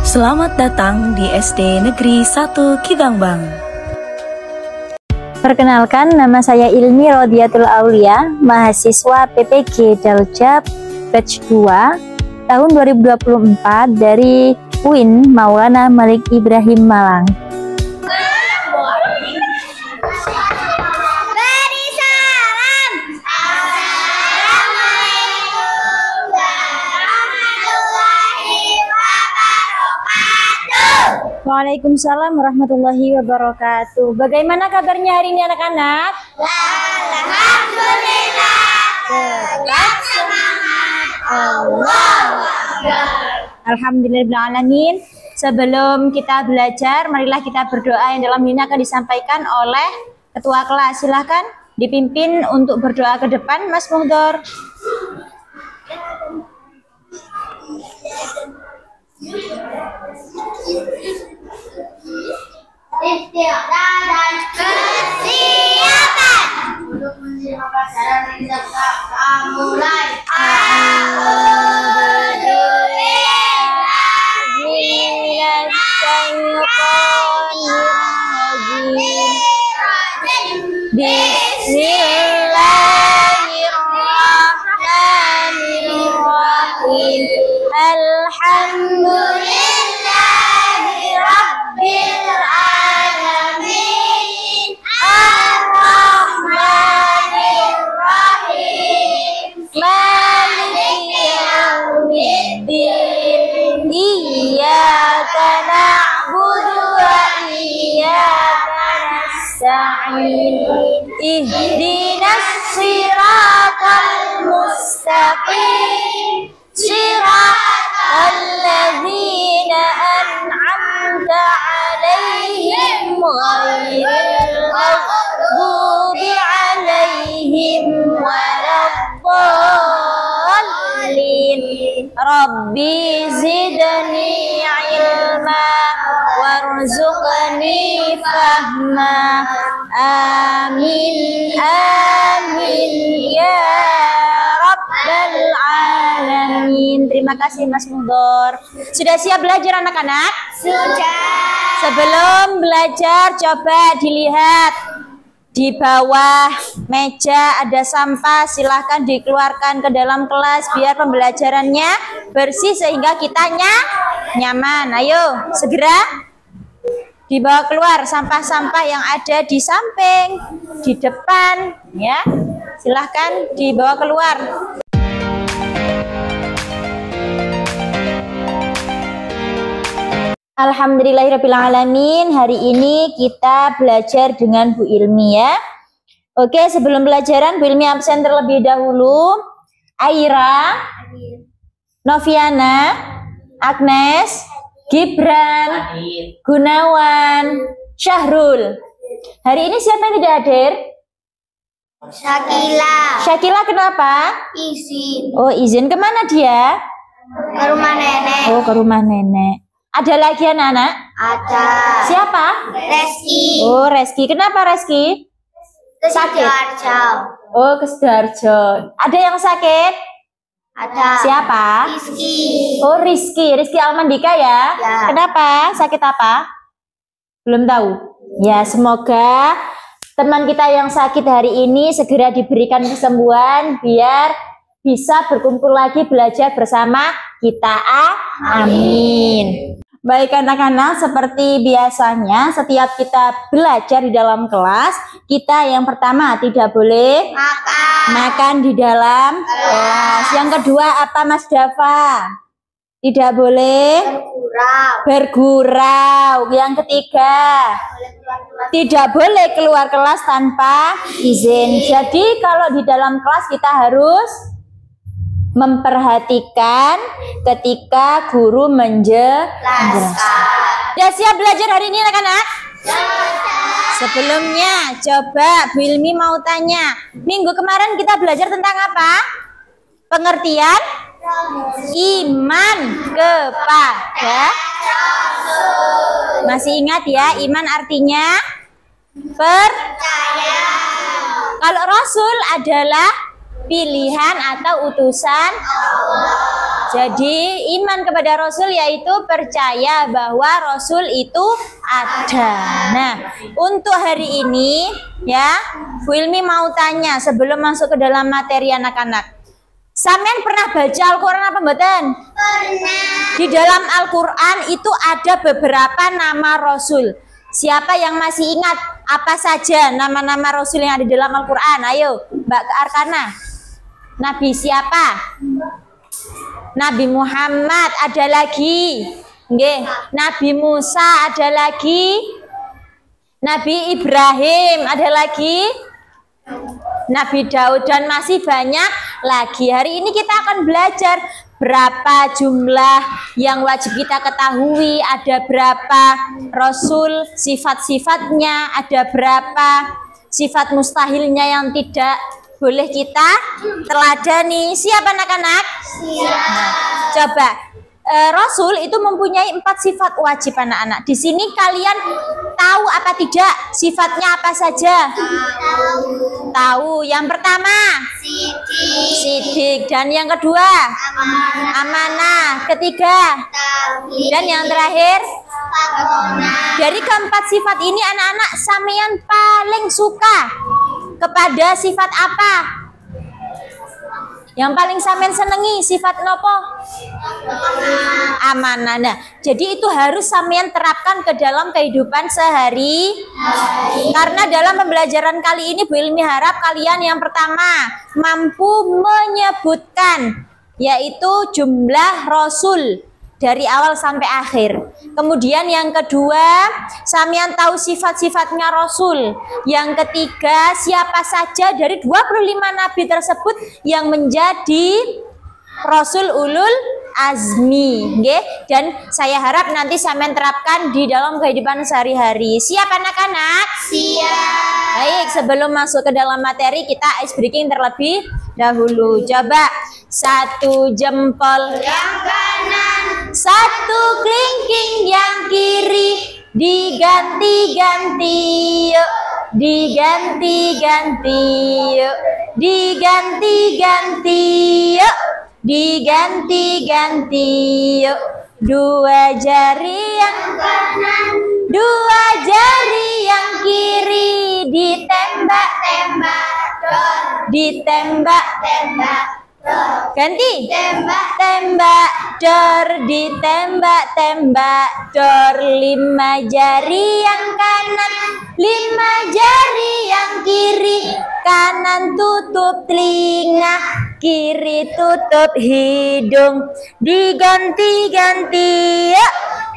Selamat datang di SD Negeri 1 Kibangbang. Perkenalkan, nama saya Ilmi Rodiatul Aulia, mahasiswa PPG Daljab Batch 2 tahun 2024 dari UIN Maulana Malik Ibrahim Malang. Waalaikumsalam warahmatullahi wabarakatuh. Bagaimana kabarnya hari ini anak-anak? Alhamdulillah. Tetap semangat. Alhamdulillahirrahmanirrahim. Sebelum kita belajar, marilah kita berdoa yang dalam ini akan disampaikan oleh ketua kelas. Silahkan dipimpin untuk berdoa ke depan, Mas Muhdor. Istiqlal dan kesiapan untuk menerima pelajaran yang kita mulai. Bismillahirrahmanirrahim. Alhamdulillahi Rabbil Alamin. Ar-Rahmanir-Rahim. Maliki Yaumiddin. Iyyaka na'budu wa iyyaka nasta'in. Ihdinas siratal mustaqim. Siratal ladzina an'amta 'alaihim ghairil maghdubi 'alaihim waladdallin. Rabbi zidni 'ilma warzuqni fahma. Amin amin ya Rabbal alamin. Terima kasih Mas Muhdor. Sudah siap belajar anak-anak? Sudah. Sebelum belajar coba dilihat di bawah meja ada sampah, silahkan dikeluarkan ke dalam kelas biar pembelajarannya bersih sehingga kita nyaman. Ayo segera dibawa keluar sampah-sampah yang ada di samping, di depan, ya. Silahkan dibawa keluar. Alhamdulillahirrahmanirrahim. Hari ini kita belajar dengan Bu Ilmi, ya. Oke, sebelum pelajaran Bu Ilmi absen terlebih dahulu. Aira, Noviana, Agnes, Gibran, Gunawan, Syahrul. Hari ini siapa yang tidak hadir? Syakila. Syakila kenapa? Izin. Oh, izin. Kemana dia? Ke rumah nenek. Oh, ke rumah nenek. Ada lagi anak-anak? Ada. Siapa? Reski. Oh, Reski. Kenapa Reski? Sakit. Sidoarjo. Oh, ke Sidoarjo. Ada yang sakit? Ada. Siapa? Rizky. Oh, Rizky. Rizky Almandika ya? Ya. Kenapa? Sakit apa? Belum tahu. Ya, semoga teman kita yang sakit hari ini segera diberikan kesembuhan biar bisa berkumpul lagi belajar bersama kita. Amin. Baik anak-anak, seperti biasanya setiap kita belajar di dalam kelas, kita yang pertama tidak boleh makan di dalam kelas. Yang kedua apa Mas Dava? Tidak boleh bergurau. Yang ketiga, tidak boleh keluar kelas tanpa izin. Jadi kalau di dalam kelas kita harus memperhatikan ketika guru menjelaskan. Sudah siap belajar hari ini anak-anak? Sebelumnya coba Bu Ilmi mau tanya, minggu kemarin kita belajar tentang apa? Pengertian iman kepada Rasul. Masih ingat ya, iman artinya percaya. Kalau Rasul adalah pilihan atau utusan Allah. Jadi iman kepada Rasul yaitu percaya bahwa Rasul itu ada. Nah, untuk hari ini ya, Bu Ilmi mau tanya sebelum masuk ke dalam materi anak-anak. Sampean pernah baca Al-Quran apa mboten? Pernah. Di dalam Al-Quran itu ada beberapa nama Rasul. Siapa yang masih ingat apa saja nama-nama Rasul yang ada di dalam Al-Quran? Ayo, Mbak Arkana. Nabi siapa? Nabi Muhammad, ada lagi. Nggih, Nabi Musa, ada lagi. Nabi Ibrahim, ada lagi. Nabi Daud, dan masih banyak lagi. Hari ini kita akan belajar berapa jumlah yang wajib kita ketahui, ada berapa Rasul, sifat-sifatnya, ada berapa sifat mustahilnya yang tidak boleh kita teladani. Siap anak-anak? Siap. Nah, coba Rasul itu mempunyai 4 sifat wajib anak-anak. Di sini kalian tahu apa tidak sifatnya apa saja? Tahu. Yang pertama sidik, dan yang kedua amanah, ketiga dan yang terakhir. Dari keempat sifat ini anak-anak sampean paling suka kepada sifat apa? Yang paling sampean senengi sifat nopo? Amanah. Nah, jadi itu harus sampean terapkan ke dalam kehidupan sehari. Karena dalam pembelajaran kali ini Bu Ilmi harap kalian yang pertama mampu menyebutkan yaitu jumlah Rasul dari awal sampai akhir. Kemudian yang kedua, sampean tahu sifat-sifatnya Rasul. Yang ketiga, siapa saja dari 25 nabi tersebut yang menjadi Rasul ulul azmi, nggih. Dan saya harap nanti sampean terapkan di dalam kehidupan sehari-hari. Siap anak-anak? Siap. Baik, sebelum masuk ke dalam materi kita ice breaking terlebih dahulu. Coba 1 jempol yang kanan, 1 kelingking yang kiri, diganti-ganti yuk, diganti-ganti yuk, diganti-ganti yuk, diganti-ganti yuk. 2 jari yang kanan, 2 jari yang kiri, ditembak-tembak dor, ditembak-tembak dor. Ganti. Tembak-tembak dor, ditembak-tembak dor. 5 jari yang kanan, 5 jari yang kiri, kanan tutup telinga, kiri tutup hidung, diganti-ganti yuk,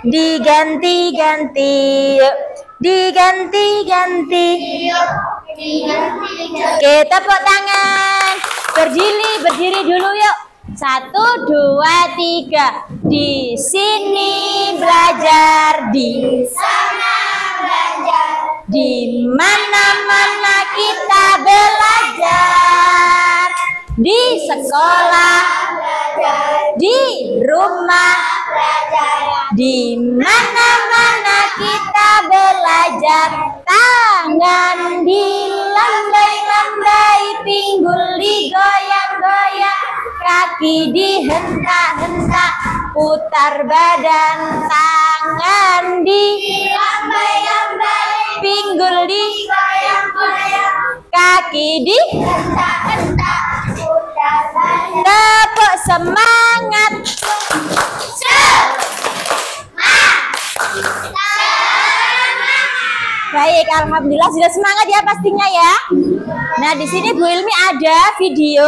diganti-ganti yuk, diganti-ganti yuk, diganti-ganti. Oke, tepuk tangan. Berdiri dulu yuk. 1, 2, 3. Di sini belajar, di sana belajar, di mana-mana kita belajar. Di sekolah belajar, di rumah belajar, di mana-mana kita belajar. Tangan dilambai-lambai, pinggul digoyang-goyang, kaki dihentak-hentak, putar badan. Tangan dilambai-lambai, pinggul digoyang-goyang, kaki dihentak-hentak, putar badan. Tepuk semangat. Baik, alhamdulillah sudah semangat ya pastinya ya. Nah, di sini Bu Ilmi ada video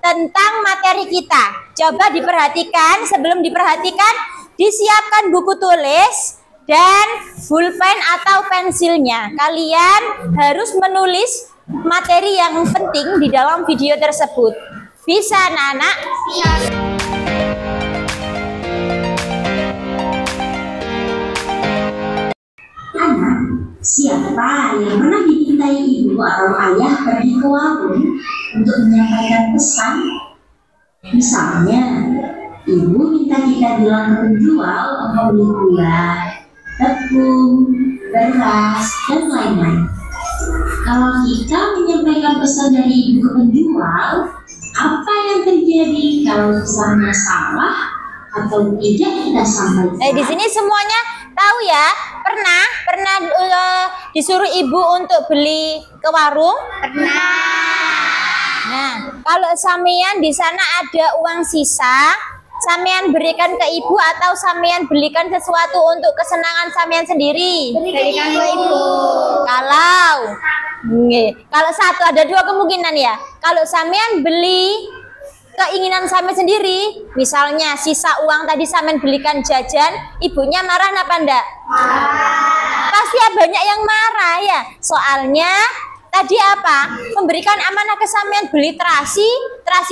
tentang materi kita. Coba diperhatikan, sebelum diperhatikan disiapkan buku tulis dan pulpen atau pensilnya. Kalian harus menulis materi yang penting di dalam video tersebut. Bisa anak-anak? Siapa yang pernah dimintai ibu atau ayah pergi ke warung untuk menyampaikan pesan? Misalnya, ibu minta kita bilang ke penjual untuk beli gula, tepung, beras, dan lain-lain. Kalau kita menyampaikan pesan dari ibu ke penjual, apa yang terjadi kalau misalnya salah atau tidak kita sampaikan. Di sini semuanya tahu ya? Pernah disuruh ibu untuk beli ke warung? Pernah. Nah, kalau sampean di sana ada uang sisa, sampean berikan ke ibu atau sampean belikan sesuatu untuk kesenangan sampean sendiri? Berikan ke ibu. Kalau satu, ada dua kemungkinan ya. Kalau sampean beli keinginan sampean sendiri, misalnya sisa uang tadi sampean belikan jajan, ibunya marah apa enggak? Pasti banyak yang marah ya. Soalnya tadi apa? Memberikan amanah ke sampean beli terasi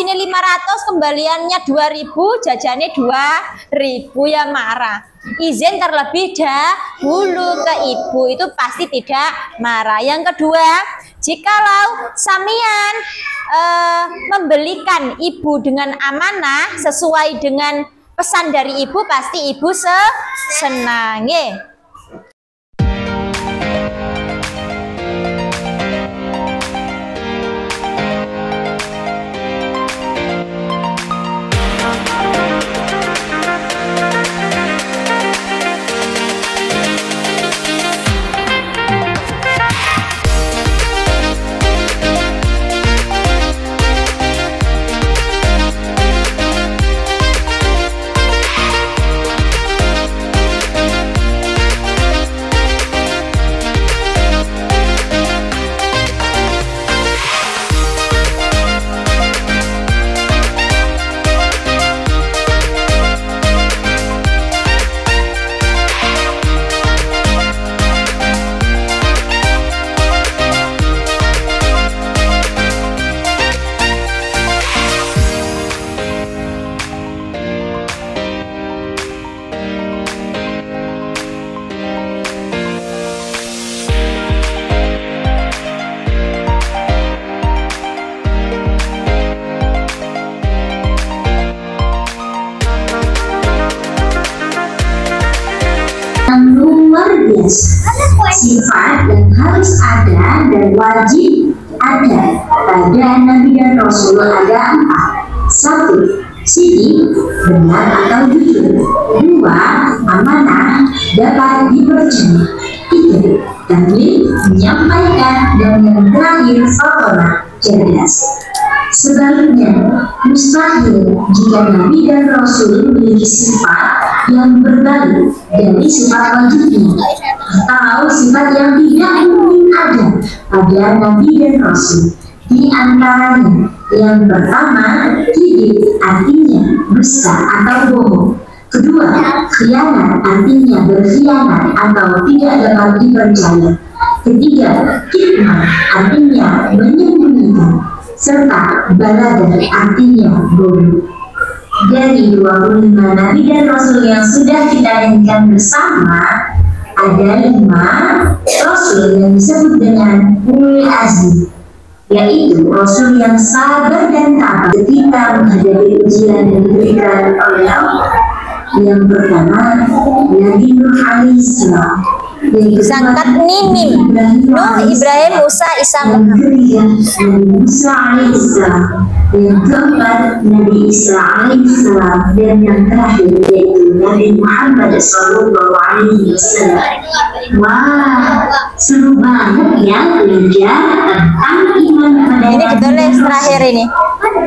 ini 500, kembaliannya 2000, jajannya 2000, ya marah. Izin terlebih dahulu ke ibu, itu pasti tidak marah. Yang kedua, jikalau sampean membelikan ibu dengan amanah sesuai dengan pesan dari ibu, pasti ibu senang. Sifat yang harus ada dan wajib ada pada Nabi dan Rasul ada 4. 1. Sidik, benar atau jujur. 2. Amanah, dapat dipercaya. 3. Tabligh, menyampaikan. Dan yang terakhir, fatonah, cerdas. Sebaliknya, mustahil jika Nabi dan Rasul memiliki sifat yang berbalik dari sifat wajibnya atau sifat yang tidak mungkin ada pada Nabi dan Rasul. Di antaranya, yang pertama, kidib artinya dusta atau bohong. Kedua, khianat artinya berkhianat atau tidak dapat dipercaya. Ketiga, kitman artinya menyembunyikan. Serta balada artinya bodoh. Dari 25 Nabi dan Rasul yang sudah kita nyanyikan bersama, ada 5 Rasul yang disebut dengan ulul azmi, yaitu Rasul yang sabar dan tabah ketika menghadapi ujian yang diberikan oleh Allah. Yang pertama, Nabi Nuh alaihissalam. Sangkat minim Nuh, Ibrahim, Musa, Isa, Muhammad. Nabi Musa alaihissalam. Yang keempat, Nabi Isa alaihissalam. Dan yang terakhir yaitu Nabi Muhammad sallallahu alaihi wasallam. Wah, seru banget ya belajar tentang iman pada ini ditulis terakhir ini.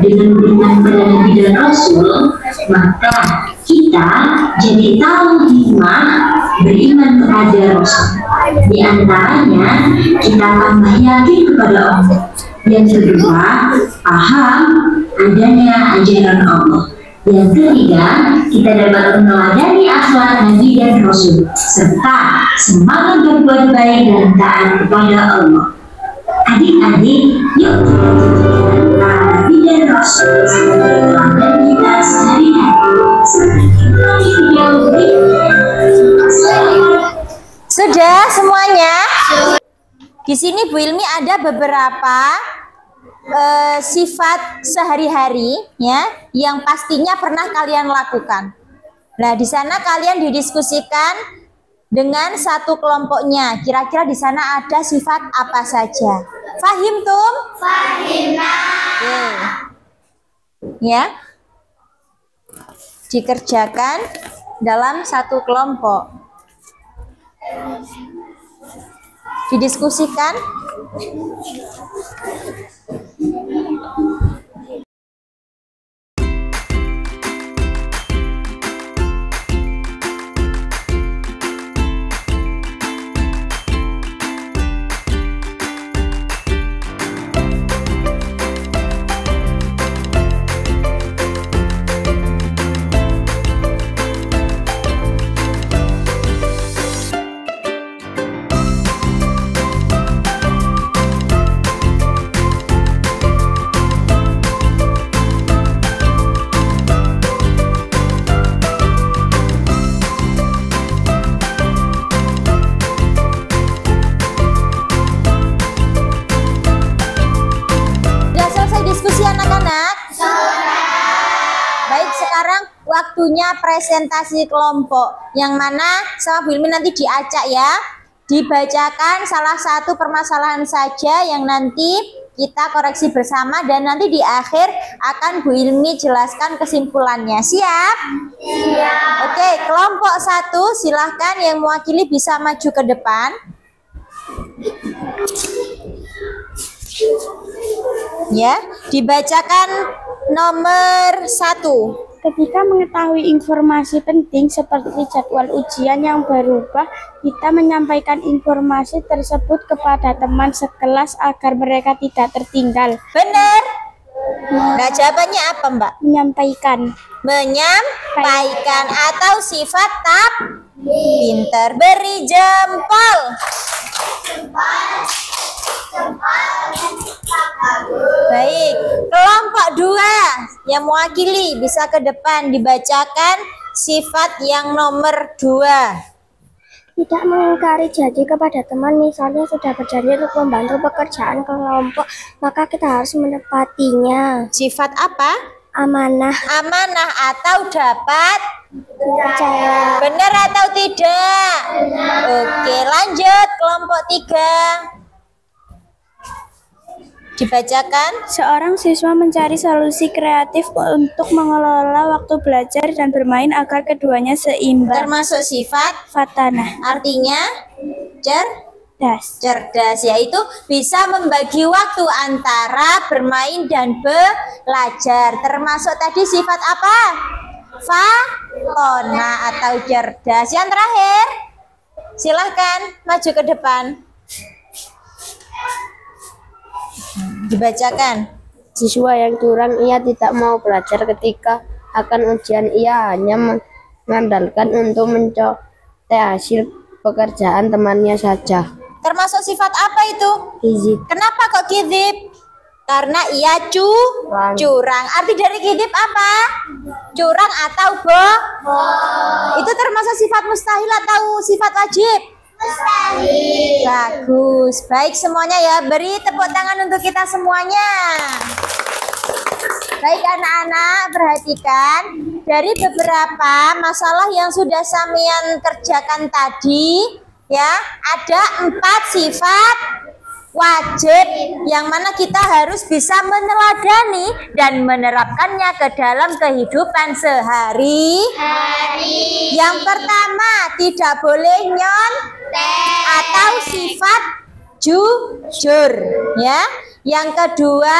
Dengan beriman pada Nabi dan Rasul, maka kita jadi tahu hikmah beriman kepada Rasul. Di antaranya, kita tambah yakin kepada Allah. Yang kedua, paham adanya ajaran Allah. Yang ketiga, kita dapat meneladani akhlak Nabi dan Rasul, serta semangat berbuat baik dan taat kepada Allah. Adik-adik, yuk kita jadikan Nabi dan Rasul sebagai teladan kita sehari-hari. Sampai jumpa di video berikutnya. Sudah semuanya? Di sini Bu Ilmi ada beberapa sifat sehari-hari ya yang pastinya pernah kalian lakukan. Nah, di sana kalian didiskusikan dengan satu kelompoknya. Kira-kira di sana ada sifat apa saja? Fahim tum? Fahimna. Oke. Ya. Dikerjakan dalam satu kelompok. Didiskusikan. Waktunya presentasi kelompok yang mana sama Bu Ilmi nanti diacak ya, dibacakan salah satu permasalahan saja yang nanti kita koreksi bersama dan nanti di akhir akan Bu Ilmi jelaskan kesimpulannya. Siap? Siap. Oke, kelompok 1 silahkan yang mewakili bisa maju ke depan. Ya, dibacakan nomor 1. Ketika mengetahui informasi penting seperti jadwal ujian yang berubah, kita menyampaikan informasi tersebut kepada teman sekelas agar mereka tidak tertinggal. Benar. Nah, jawabannya apa, Mbak? Menyampaikan. Menyampaikan atau sifat pinter. Beri jempol. Baik, kelompok 2 yang mewakili bisa ke depan, dibacakan sifat yang nomor 2. Tidak mengingkari janji kepada teman, misalnya sudah berjanji untuk membantu pekerjaan kelompok, maka kita harus menepatinya. Sifat apa? Amanah. Amanah atau dapat Percaya. benar atau tidak? Benar. Oke, lanjut kelompok 3. Dibacakan. Seorang siswa mencari solusi kreatif untuk mengelola waktu belajar dan bermain agar keduanya seimbang. Termasuk sifat Fatanah. artinya cerdas, yaitu bisa membagi waktu antara bermain dan belajar. Termasuk tadi sifat apa? Fatona atau cerdas. Yang terakhir, silahkan maju ke depan. Dibacakan. Siswa yang curang, ia tidak mau belajar ketika akan ujian, ia hanya mengandalkan untuk mencontek hasil pekerjaan temannya saja. Termasuk sifat apa itu? Kizib. Kenapa kok kizib? Karena ia curang. Arti dari kizib apa? Curang atau bohong. Itu termasuk sifat mustahil atau sifat wajib? Mustahil. Bagus. Baik semuanya ya. Beri tepuk tangan untuk kita semuanya. Baik anak-anak, perhatikan dari beberapa masalah yang sudah Samian kerjakan tadi ya, ada 4 sifat wajib yang mana kita harus bisa meneladani dan menerapkannya ke dalam kehidupan sehari-hari. Yang pertama, tidak boleh atau sifat jujur ya. Yang kedua,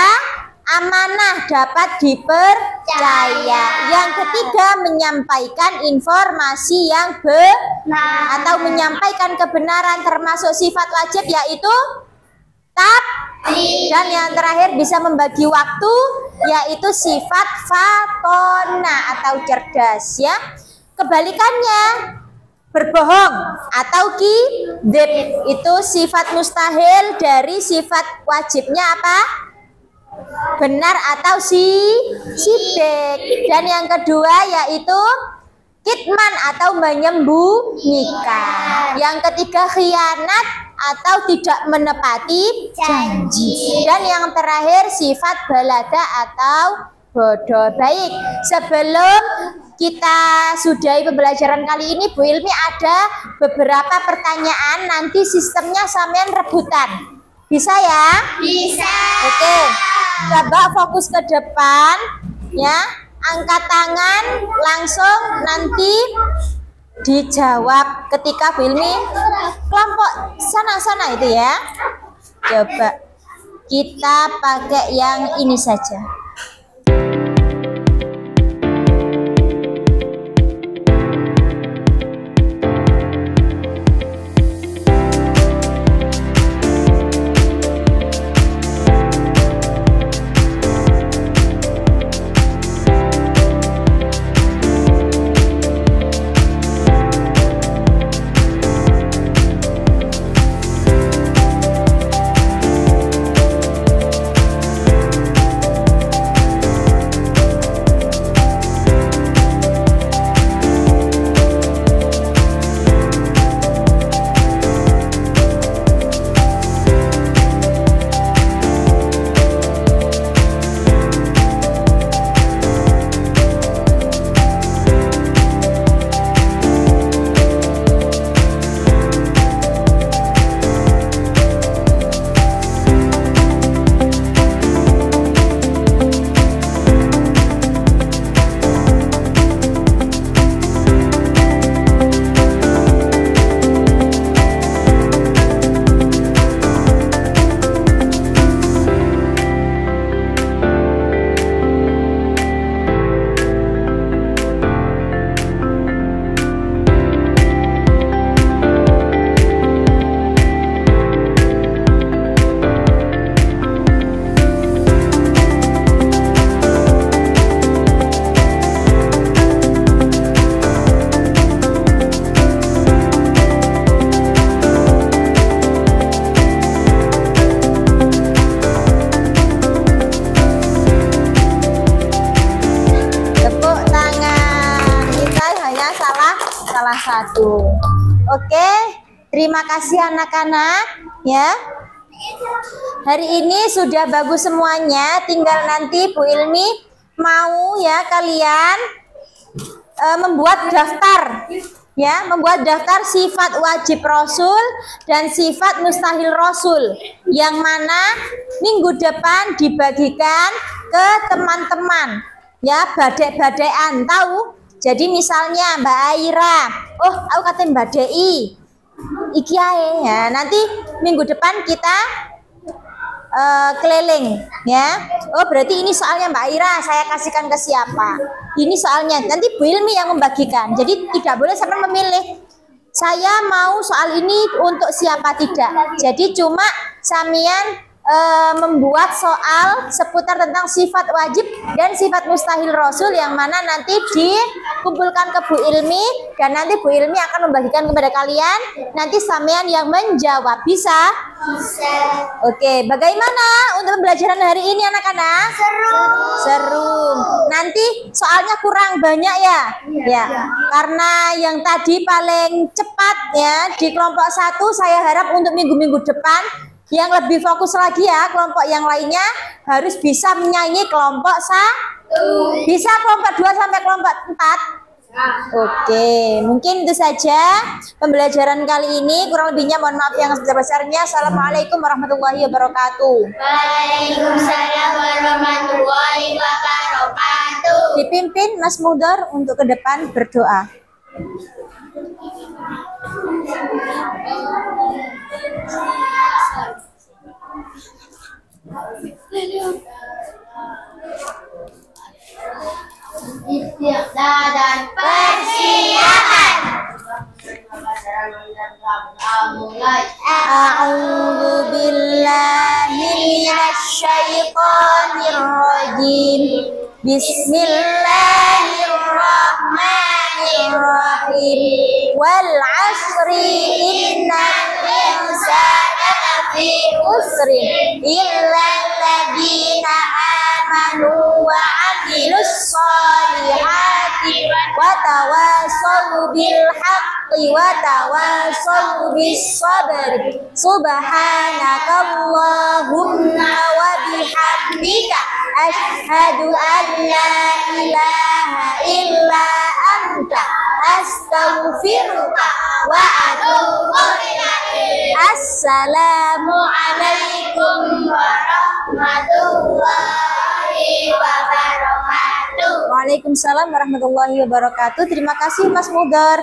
amanah dapat dipercaya. Yang ketiga, menyampaikan informasi yang benar atau menyampaikan kebenaran, termasuk sifat wajib yaitu dan yang terakhir bisa membagi waktu yaitu sifat fatona atau cerdas ya. Kebalikannya berbohong atau kizib itu sifat mustahil dari sifat wajibnya apa? Benar atau sidik. Dan yang kedua yaitu kitman atau menyembunyikan. Yang ketiga khianat atau tidak menepati janji. Dan yang terakhir sifat balaga atau bodoh. Baik, sebelum kita sudahi pembelajaran kali ini, Bu Ilmi ada beberapa pertanyaan. Nanti sistemnya Samian rebutan. Bisa ya? Bisa. Oke, coba fokus ke depan. ya, angkat tangan langsung nanti dijawab ketika Bu Ilmi kelompok sana-sana itu ya. Coba kita pakai yang ini saja. Salah satu. Oke, terima kasih anak-anak ya. Hari ini sudah bagus semuanya, tinggal nanti Bu Ilmi mau ya kalian membuat daftar ya, membuat daftar sifat wajib Rasul dan sifat mustahil Rasul yang mana minggu depan dibagikan ke teman-teman ya, badai-badaian tahu. Jadi misalnya Mbak Aira, oh aku kata Mbak Dei, iki ae ya. Nanti minggu depan kita keliling ya. Oh berarti ini soalnya Mbak Aira, saya kasihkan ke siapa? Ini soalnya nanti Bu Ilmi yang membagikan. Jadi tidak boleh sampai memilih. Saya mau soal ini untuk siapa, tidak. Jadi cuma samian membuat soal seputar tentang sifat wajib dan sifat mustahil Rasul yang mana nanti dikumpulkan ke Bu Ilmi dan nanti Bu Ilmi akan membagikan kepada kalian, nanti sampean yang menjawab. Bisa? Bisa. Oke, bagaimana untuk pembelajaran hari ini anak-anak? Seru. Nanti soalnya kurang banyak ya? Ya. Karena yang tadi paling cepat ya di kelompok 1, saya harap untuk minggu-minggu depan yang lebih fokus lagi ya, kelompok yang lainnya harus bisa menyaingi kelompok 1. Bisa kelompok 2 sampai kelompok 4. Oke, mungkin itu saja pembelajaran kali ini. Kurang lebihnya mohon maaf yang sebesar-besarnya. Assalamualaikum warahmatullahi wabarakatuh. Waalaikumsalam warahmatullahi wabarakatuh. Dipimpin Mas Mudor untuk ke depan berdoa. Istiqlal dan persiapan. A'udzu billahi minasyaitonir rajim. Bismillahirrahmanirrahim. Wal 'asri innal insana lafi khusrin illa alladziina amanu wa 'amilus shalihati wa tawassaw bil haqqi wa tawassaw bis sabri. Subhanakallahumma wa bihamdika asyhadu an la ilaha illa anta astaghfiruka wa atubu ilaik. Assalamualaikum warahmatullahi wabarakatuh. Waalaikumsalam warahmatullahi wabarakatuh. Terima kasih Mas Mudar.